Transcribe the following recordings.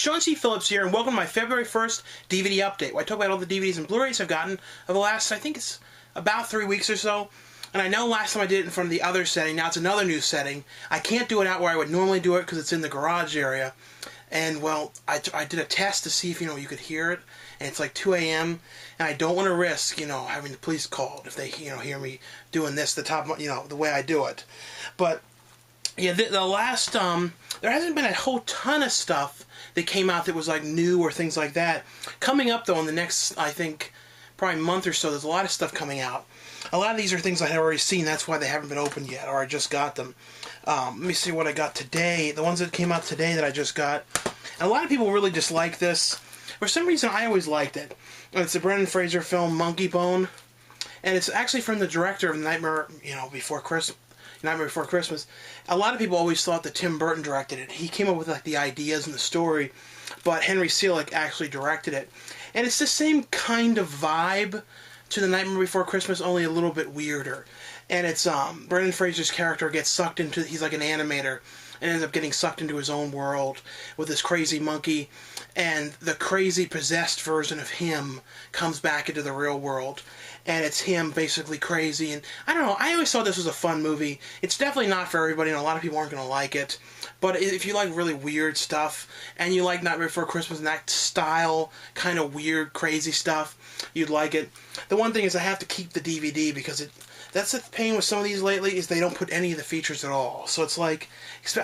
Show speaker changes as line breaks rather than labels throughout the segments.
Sean C. Phillips here, and welcome to my February 1st DVD update, where I talk about all the DVDs and Blu-rays I've gotten over the last, I think it's about 3 weeks or so. And I know last time I did it in front of the other setting, now it's another new setting. I can't do it out where I would normally do it because it's in the garage area. And, well, I did a test to see if, you could hear it, and it's like 2 a.m., and I don't want to risk, having the police called if they, hear me doing this the way I do it. But, yeah, the last, there hasn't been a whole ton of stuff that came out that was, like, new or things like that. Coming up, though, in the next, I think, probably month or so, there's a lot of stuff coming out. A lot of these are things I had already seen, that's why they haven't been opened yet, or I just got them. Let me see what I got today. The ones that came out today that I just got. And a lot of people really dislike this. For some reason, I always liked it. It's a Brendan Fraser film, Monkeybone. And it's actually from the director of Nightmare Before Christmas. A lot of people always thought that Tim Burton directed it. He came up with like the ideas and the story, but Henry Selick actually directed it. And it's the same kind of vibe to The Nightmare Before Christmas, only a little bit weirder. And it's Brendan Fraser's character gets sucked into, he's like an animator, and ends up getting sucked into his own world with this crazy monkey, and the crazy possessed version of him comes back into the real world, and it's him basically crazy. And I don't know, I always thought this was a fun movie. It's definitely not for everybody, and a lot of people aren't going to like it, but if you like really weird stuff, and you like Nightmare Before Christmas and that style, kind of weird, crazy stuff, you'd like it. The one thing is I have to keep the DVD because that's the pain with some of these lately, is they don't put any of the features at all. So it's like,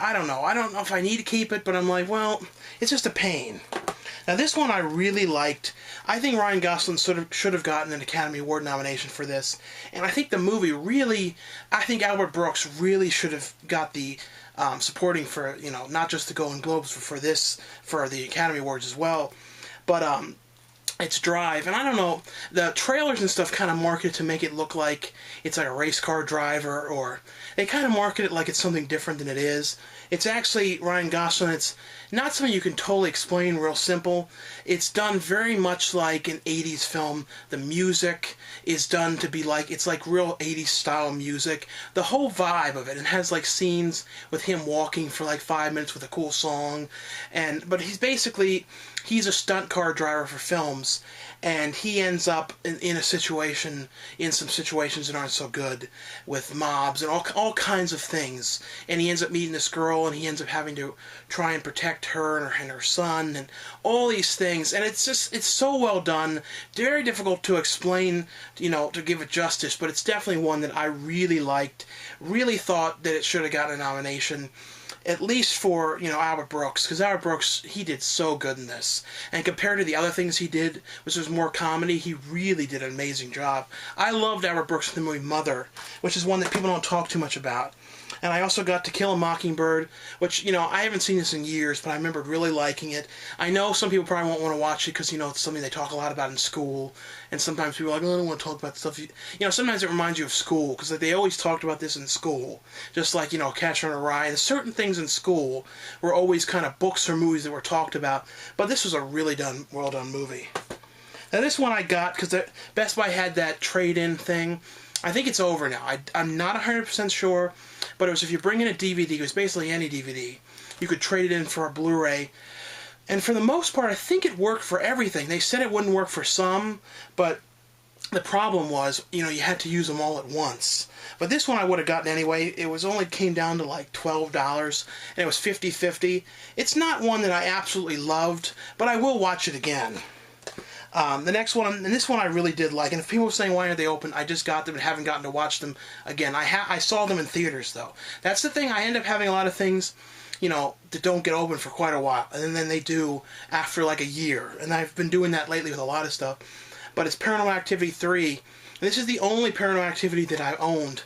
I don't know if I need to keep it, but I'm like, well, it's just a pain. Now this one I really liked. I think Ryan Goslin should have gotten an Academy Award nomination for this. And I think the movie really, I think Albert Brooks really should have got the supporting for, not just the Golden Globes, for the Academy Awards as well. But, its drive, and I don't know, the trailers and stuff kind of market it to make it look like it's like a race car driver, or they kind of market it like it's something different than it is. It's actually Ryan Gosling. It's not something you can totally explain real simple. It's done very much like an 80s film. The music is done to be like, it's like real 80s style music. The whole vibe of it, and has like scenes with him walking for like 5 minutes with a cool song, but he's a stunt car driver for films, and he ends up in some situations that aren't so good, with mobs and all kinds of things, and he ends up meeting this girl, and he ends up having to try and protect her and her son, and all these things, and it's so well done, very difficult to explain, to give it justice, but it's definitely one that I really liked, really thought that it should have gotten a nomination, at least for, Albert Brooks, because Albert Brooks, he did so good in this. And compared to the other things he did, which was more comedy, he really did an amazing job. I loved Albert Brooks in the movie Mother, which is one that people don't talk too much about. And I also got To Kill a Mockingbird, which, I haven't seen this in years, but I remember really liking it. I know some people probably won't want to watch it because, it's something they talk a lot about in school. And sometimes people are like, oh, I don't want to talk about stuff. Sometimes it reminds you of school, because they always talked about this in school. Just like, Catcher in a Rye. And certain things in school were always kind of books or movies that were talked about. But this was a really well done movie. Now this one I got because Best Buy had that trade-in thing. I think it's over now. I'm not 100% sure, but it was if you bring in a DVD, it was basically any DVD, you could trade it in for a Blu-ray. And for the most part, I think it worked for everything. They said it wouldn't work for some, but the problem was, you had to use them all at once. But this one I would have gotten anyway. It only came down to like $12, and it was 50-50. It's not one that I absolutely loved, but I will watch it again. The next one, and this one I really did like, and if people are saying why aren't they open, I just got them and haven't gotten to watch them again. I saw them in theaters though. That's the thing, I end up having a lot of things, that don't get open for quite a while, and then they do after like a year, and I've been doing that lately with a lot of stuff. But it's Paranormal Activity 3, and this is the only Paranormal Activity that I owned.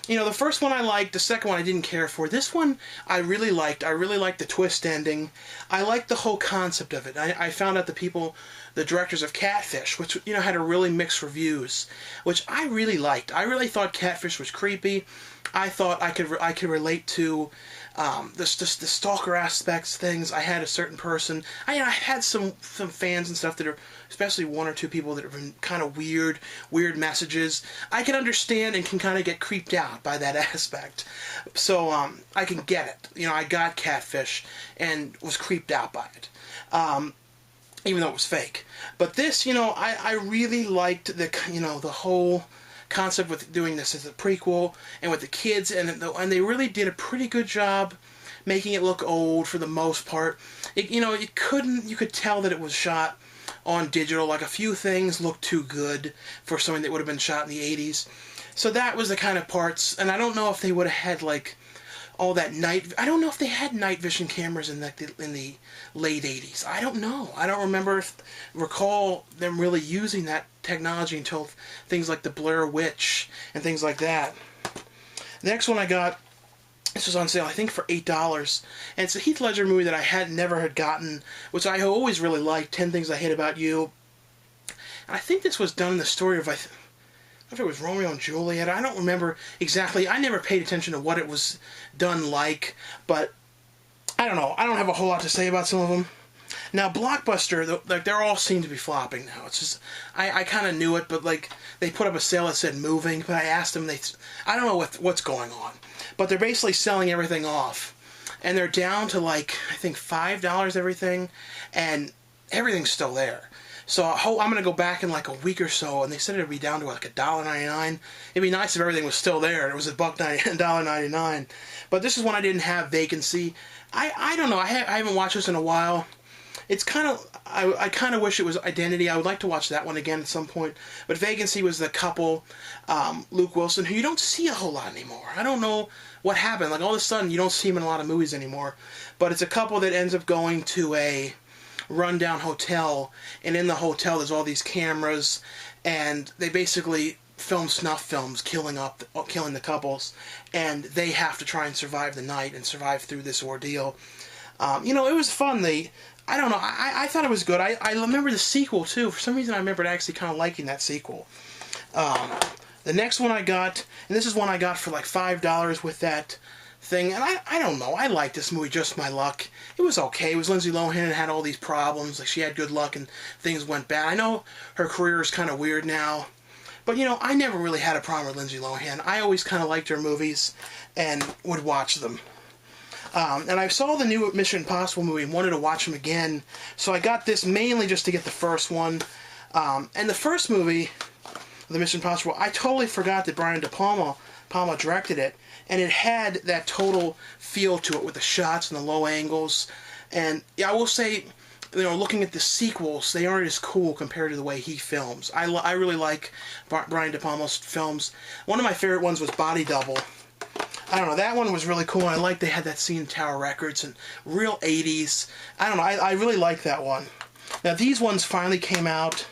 The first one I liked, the second one I didn't care for. This one I really liked. I really liked the twist ending. I liked the whole concept of it. I found out the directors of Catfish, which, had a really mixed reviews, which I really liked. I really thought Catfish was creepy. I thought I could relate to the stalker aspects things. I had a certain person. I had some fans and stuff that are, especially one or two people that have been kind of weird messages. I can understand and can kind of get creeped out by that aspect. So I can get it. I got Catfish and was creeped out by it. Even though it was fake. But this, I really liked the whole concept with doing this as a prequel and with the kids, and they really did a pretty good job making it look old for the most part. You could tell that it was shot on digital. Like a few things looked too good for something that would have been shot in the 80s. So that was the kind of parts, and I don't know if they would have had like all that I don't know if they had night vision cameras in the late 80s. I don't know. I don't recall them really using that technology until things like the Blair Witch and things like that. The next one I got, this was on sale, I think, for $8. And it's a Heath Ledger movie that I never had gotten, which I always really liked, 10 Things I Hate About You. And I think this was done in the story of, I don't know if it was Romeo and Juliet. I don't remember exactly. I never paid attention to what it was done like, but I don't know. I don't have a whole lot to say about some of them. Now, Blockbuster, they all seem to be flopping now. It's just, I kind of knew it, but like they put up a sale that said moving, but I asked them, I don't know what's going on, but they're basically selling everything off, and they're down to like I think $5 everything, and everything's still there. So I'm going to go back in like a week or so, and they said it would be down to like $1.99. It'd be nice if everything was still there and it was $1.99. But this is one I didn't have, Vacancy. I don't know. I haven't watched this in a while. It's kind of, I kind of wish it was Identity. I would like to watch that one again at some point. But Vacancy was the couple, Luke Wilson, who you don't see a whole lot anymore. I don't know what happened. Like all of a sudden, you don't see him in a lot of movies anymore. But it's a couple that ends up going to a rundown hotel, and in the hotel there's all these cameras, and they basically film snuff films killing the couples, and they have to try and survive the night and survive through this ordeal. It was fun. I don't know, I thought it was good. I remember the sequel too. For some reason I remembered actually kind of liking that sequel. The next one I got, and this is one I got for like $5 with that thing, and I don't know, I liked this movie, Just My Luck. It was okay. It was Lindsay Lohan and had all these problems, like she had good luck and things went bad. I know her career is kind of weird now, but I never really had a problem with Lindsay Lohan. I always kind of liked her movies and would watch them. And I saw the new Mission Impossible movie and wanted to watch them again, so I got this mainly just to get the first one. And the first movie, the Mission Impossible, I totally forgot that Brian De Palma directed it, and it had that total feel to it with the shots and the low angles. And I will say, looking at the sequels, they aren't as cool compared to the way he films. I really like Brian De Palma's films. One of my favorite ones was Body Double. I don't know, that one was really cool, and I liked they had that scene in Tower Records and real 80s. I don't know, I really liked that one. Now these ones finally came out.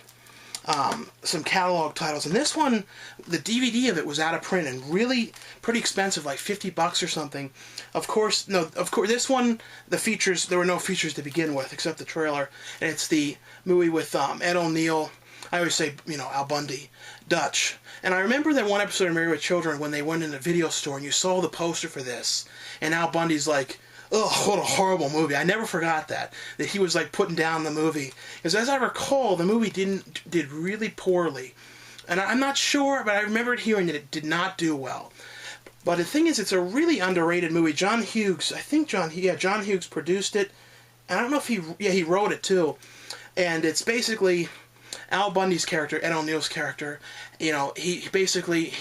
Some catalog titles, and this one, the DVD of it was out of print and really pretty expensive, like $50 or something. Of course, this one, there were no features to begin with except the trailer, and it's the movie with Ed O'Neill. I always say, Al Bundy, Dutch. And I remember that one episode of Married with Children when they went in the video store and you saw the poster for this, and Al Bundy's like, ugh, what a horrible movie. I never forgot that he was like putting down the movie. Because as I recall, the movie did really poorly. And I'm not sure, but I remembered hearing that it did not do well. But the thing is, it's a really underrated movie. John Hughes produced it. And I don't know if he wrote it too. And it's basically Al Bundy's character, Ed O'Neill's character, he basically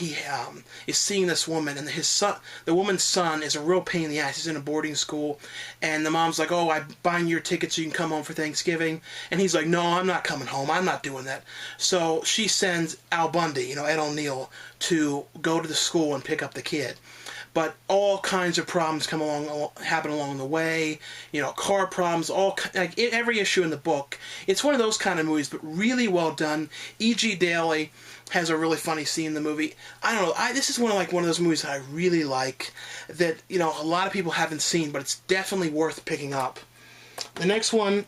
is seeing this woman, and the woman's son is a real pain in the ass. He's in a boarding school, and the mom's like, "Oh, I'm buying your ticket so you can come home for Thanksgiving," and he's like, "No, I'm not coming home. I'm not doing that." So she sends Al Bundy, Ed O'Neill, to go to the school and pick up the kid. But all kinds of problems happen along the way. Car problems, every issue in the book. It's one of those kind of movies, but really well done. E.G. Daily has a really funny scene in the movie. I don't know. This is one of those movies that I really like that a lot of people haven't seen, but it's definitely worth picking up. The next one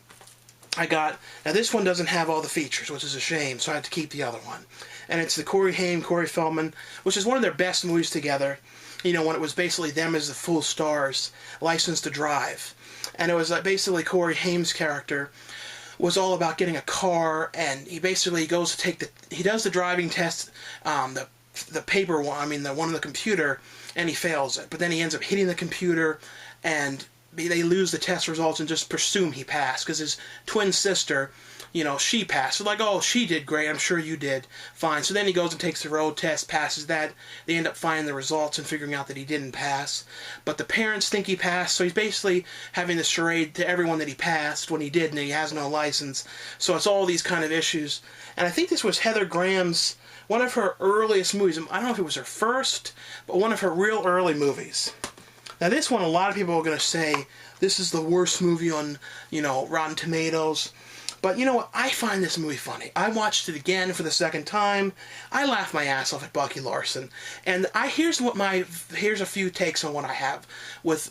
I got. Now this one doesn't have all the features, which is a shame, so I had to keep the other one. And it's the Corey Feldman, which is one of their best movies together. you know, when it was basically them as the full stars, licensed to drive. And it was basically Corey Haim's character was all about getting a car, and he basically goes to take he does the driving test, the paper one, I mean the one on the computer, and he fails it. But then he ends up hitting the computer, and they lose the test results and just presume he passed, because his twin sister, you know, she passed. So like, oh, she did great, I'm sure you did fine. So then he goes and takes the road test, passes that. They end up finding the results and figuring out that he didn't pass. But the parents think he passed, so he's basically having this charade to everyone that he passed when he didn't, and he has no license. So it's all these kind of issues. And I think this was Heather Graham's, one of her earliest movies. I don't know if it was her first, but one of her real early movies. Now this one, a lot of people are going to say, this is the worst movie on, you know, Rotten Tomatoes. But you know what? I find this movie funny. I watched it again for the second time. I laughed my ass off at Bucky Larson. And here's a few takes on what I have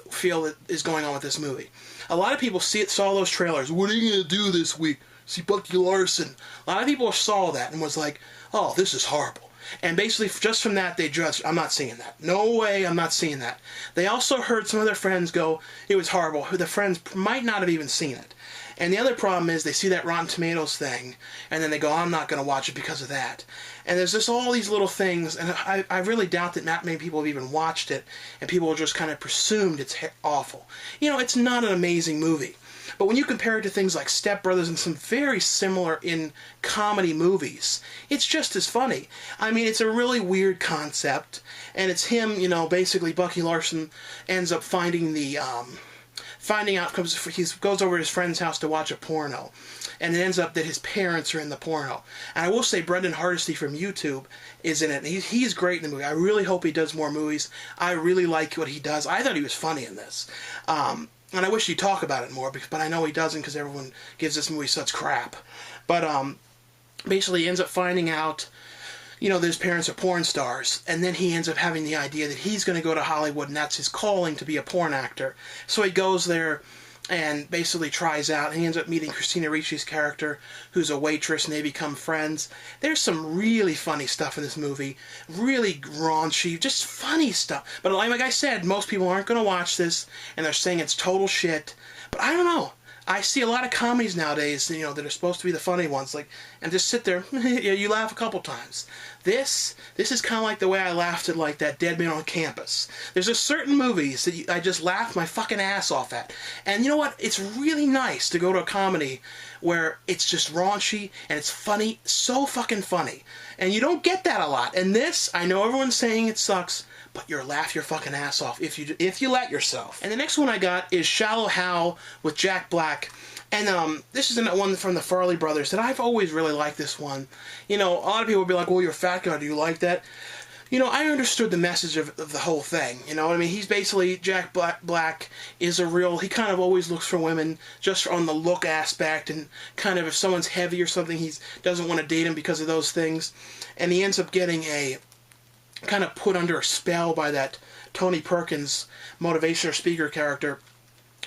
feel that is going on with this movie. A lot of people saw those trailers. What are you going to do this week? See Bucky Larson. A lot of people saw that and was like, oh, this is horrible. And basically, just from that, they judged, I'm not seeing that. No way, I'm not seeing that. They also heard some of their friends go, it was horrible. The friends might not have even seen it. And the other problem is they see that Rotten Tomatoes thing, and then they go, I'm not going to watch it because of that. And there's just all these little things, and I really doubt that not many people have even watched it, and people just kind of presumed it's awful. You know, it's not an amazing movie. But when you compare it to things like Step Brothers and some very similar in comedy movies, it's just as funny. I mean, it's a really weird concept, and it's him, you know, basically Bucky Larson ends up finding out, he goes over to his friend's house to watch a porno, and it ends up that his parents are in the porno. And I will say Brendan Hardesty from YouTube is in it. He's great in the movie. I really hope he does more movies. I really like what he does. I thought he was funny in this. And I wish he'd talk about it more, but I know he doesn't because everyone gives this movie such crap. But basically he ends up finding out, you know, that his parents are porn stars, and then he ends up having the idea that he's going to go to Hollywood, and that's his calling, to be a porn actor. So he goes there and basically tries out, and he ends up meeting Christina Ricci's character, who's a waitress, and they become friends. There's some really funny stuff in this movie, really raunchy, just funny stuff. But like I said, most people aren't going to watch this, and they're saying it's total shit. But I don't know. I see a lot of comedies nowadays, you know, that are supposed to be the funny ones, like, and just sit there, you laugh a couple times. This is kind of like the way I laughed at, like, that Dead Man on Campus. There's just certain movies that I just laugh my fucking ass off at. And you know what? It's really nice to go to a comedy where it's just raunchy and it's funny, so fucking funny. And you don't get that a lot. And this, I know everyone's saying it sucks, but you'll laugh your fucking ass off if you let yourself. And the next one I got is Shallow Hal with Jack Black. And this is one from the Farley brothers that I've always really liked this one. You know, a lot of people will be like, well, you're a fat guy, do you like that? You know, I understood the message of the whole thing. You know what I mean? He's basically, Jack Black is he kind of always looks for women just on the look aspect, and kind of if someone's heavy or something, he doesn't want to date him because of those things. And he ends up getting kind of put under a spell by that Tony Perkins motivational speaker character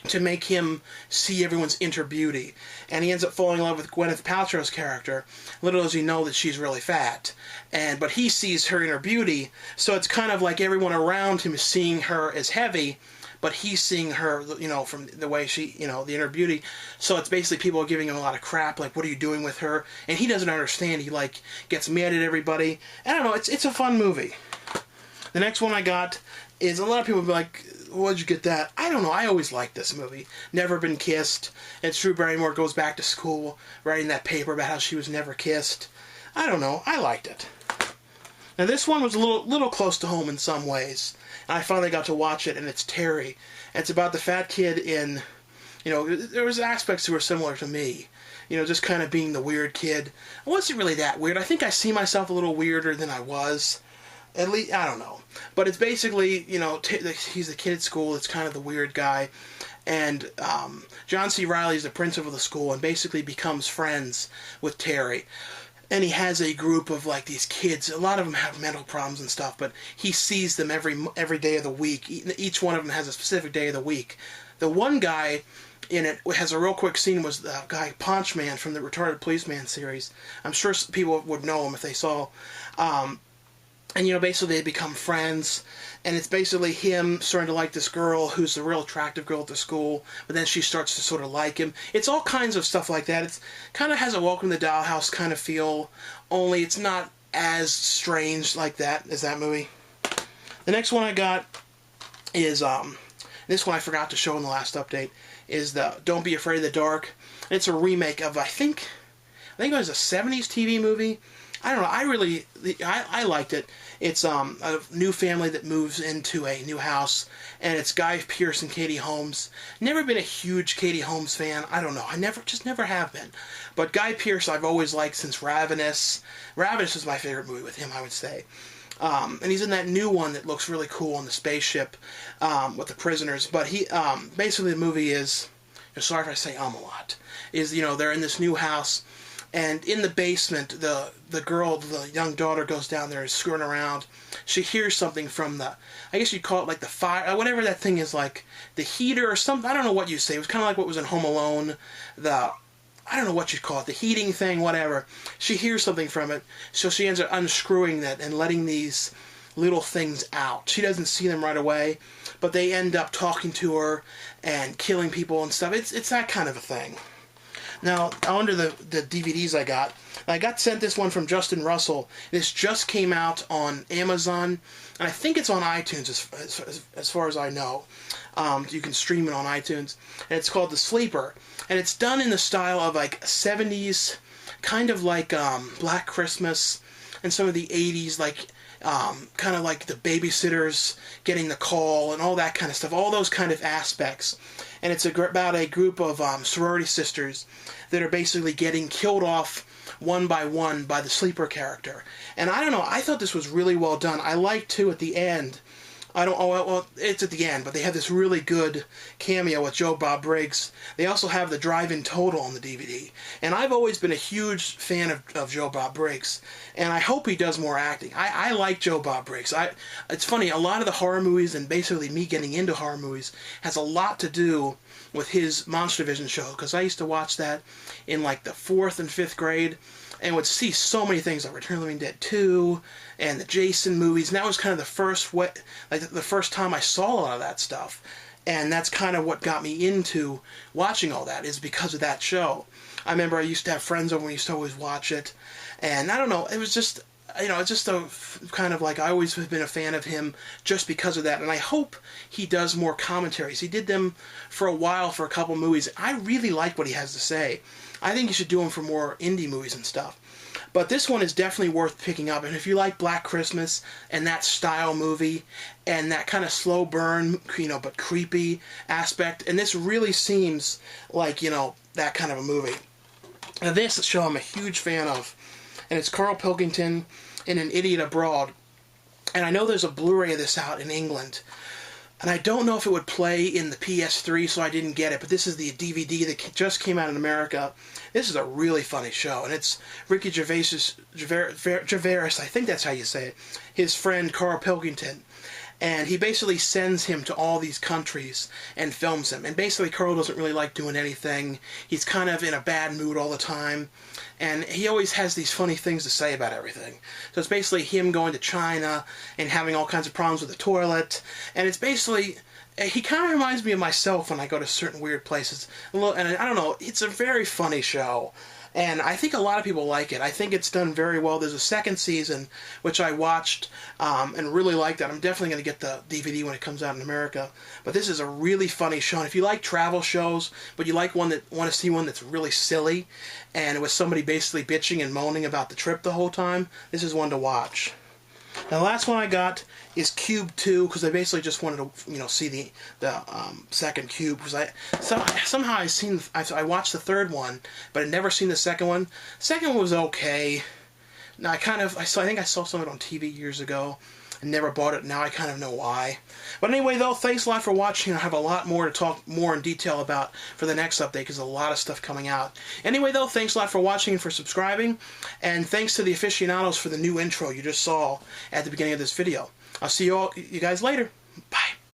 to make him see everyone's inner beauty. And he ends up falling in love with Gwyneth Paltrow's character. Little does he know that she's really fat. But he sees her inner beauty, so it's kind of like everyone around him is seeing her as heavy, but he's seeing her, you know, from the way she, you know, the inner beauty. So it's basically people are giving him a lot of crap, like, what are you doing with her? And he doesn't understand. He, like, gets mad at everybody. I don't know, it's a fun movie. The next one I got is, a lot of people will be like, where'd you get that? I don't know, I always liked this movie. Never Been Kissed. And Drew Barrymore goes back to school writing that paper about how she was never kissed. I don't know, I liked it. Now this one was a little close to home in some ways. And I finally got to watch it, and it's Terry. And it's about the fat kid in, you know, there was aspects that were similar to me. You know, just kind of being the weird kid. I wasn't really that weird. I think I see myself a little weirder than I was. At least, I don't know. But it's basically, you know, he's the kid at school. It's kind of the weird guy. And John C. Reilly is the principal of the school and basically becomes friends with Terry. And he has a group of, like, these kids. A lot of them have mental problems and stuff, but he sees them every day of the week. Each one of them has a specific day of the week. The one guy in it has a real quick scene was the guy Ponch Man from the Retarded Policeman series. I'm sure people would know him if they saw. And, you know, basically they become friends, and it's basically him starting to like this girl who's a real attractive girl at the school, but then she starts to sort of like him. It's all kinds of stuff like that. It's kind of has a Welcome to the Dollhouse kind of feel, only it's not as strange like that as that movie. The next one I got is, this one I forgot to show in the last update, is the Don't Be Afraid of the Dark. It's a remake of, I think it was a 70s TV movie. I don't know, I liked it. It's a new family that moves into a new house, and it's Guy Pearce and Katie Holmes. Never been a huge Katie Holmes fan. I don't know, just never have been. But Guy Pearce I've always liked since Ravenous. Ravenous is my favorite movie with him, I would say. And he's in that new one that looks really cool on the spaceship with the prisoners. But he basically the movie is, sorry if I say a lot, is, you know, they're in this new house, and in the basement, the young daughter goes down there and screwing around. She hears something from the, I guess you'd call it like the fire, whatever that thing is, like the heater or something. I don't know what you say. It was kind of like what was in Home Alone. I don't know what you'd call it, the heating thing, whatever. She hears something from it, so she ends up unscrewing that and letting these little things out. She doesn't see them right away, but they end up talking to her and killing people and stuff. It's that kind of a thing. Now, under the DVDs I got sent this one from Justin Russell. This just came out on Amazon, and I think it's on iTunes as far as I know. You can stream it on iTunes, and it's called The Sleeper, and it's done in the style of like 70s, kind of like Black Christmas, and some of the 80s, like kind of like the babysitters getting the call and all that kind of stuff, all those kind of aspects. And it's about a group of sorority sisters that are basically getting killed off one by one by the sleeper character. And I don't know, I thought this was really well done. I like too at the end. Well, it's at the end, but they have this really good cameo with Joe Bob Briggs. They also have the Drive-In Total on the DVD. And I've always been a huge fan of Joe Bob Briggs, and I hope he does more acting. I like Joe Bob Briggs. It's funny, a lot of the horror movies, and basically me getting into horror movies, has a lot to do with his Monster Vision show, because I used to watch that in like the 4th and 5th grade, and would see so many things like Return of the Living Dead 2 and the Jason movies. And that was kind of the first time I saw a lot of that stuff. And that's kind of what got me into watching all that, is because of that show. I remember I used to have friends over and we used to always watch it. And I don't know, it was just, you know, it's just a kind of like, I always have been a fan of him just because of that. And I hope he does more commentaries. He did them for a while for a couple movies. I really like what he has to say. I think you should do them for more indie movies and stuff. But this one is definitely worth picking up. And if you like Black Christmas and that style movie and that kind of slow burn, you know, but creepy aspect, and this really seems like, you know, that kind of a movie. Now this show I'm a huge fan of, and it's Carl Pilkington in An Idiot Abroad. And I know there's a Blu-ray of this out in England. And I don't know if it would play in the PS3, so I didn't get it. But this is the DVD that just came out in America. This is a really funny show. And it's Ricky Gervais, I think that's how you say it, his friend Carl Pilkington. And he basically sends him to all these countries and films him. And basically Carl doesn't really like doing anything. He's kind of in a bad mood all the time. And he always has these funny things to say about everything. So it's basically him going to China and having all kinds of problems with the toilet. And it's basically, he kind of reminds me of myself when I go to certain weird places. And I don't know, it's a very funny show. And I think a lot of people like it. I think it's done very well. There's a second season, which I watched and really liked that. I'm definitely going to get the DVD when it comes out in America. But this is a really funny show. And if you like travel shows, but you like want to see one that's really silly, and with somebody basically bitching and moaning about the trip the whole time, this is one to watch. Now, the last one I got is Cube 2, because I basically just wanted to, you know, see the second Cube, because somehow I watched the third one, but I'd never seen the second one. The second one was okay. Now I think I saw some of it on TV years ago, and never bought it. Now I kind of know why. But anyway, though, thanks a lot for watching. I have a lot more to talk more in detail about for the next update, because there's a lot of stuff coming out. Anyway, though, thanks a lot for watching and for subscribing. And thanks to the aficionados for the new intro you just saw at the beginning of this video. I'll see you guys later. Bye.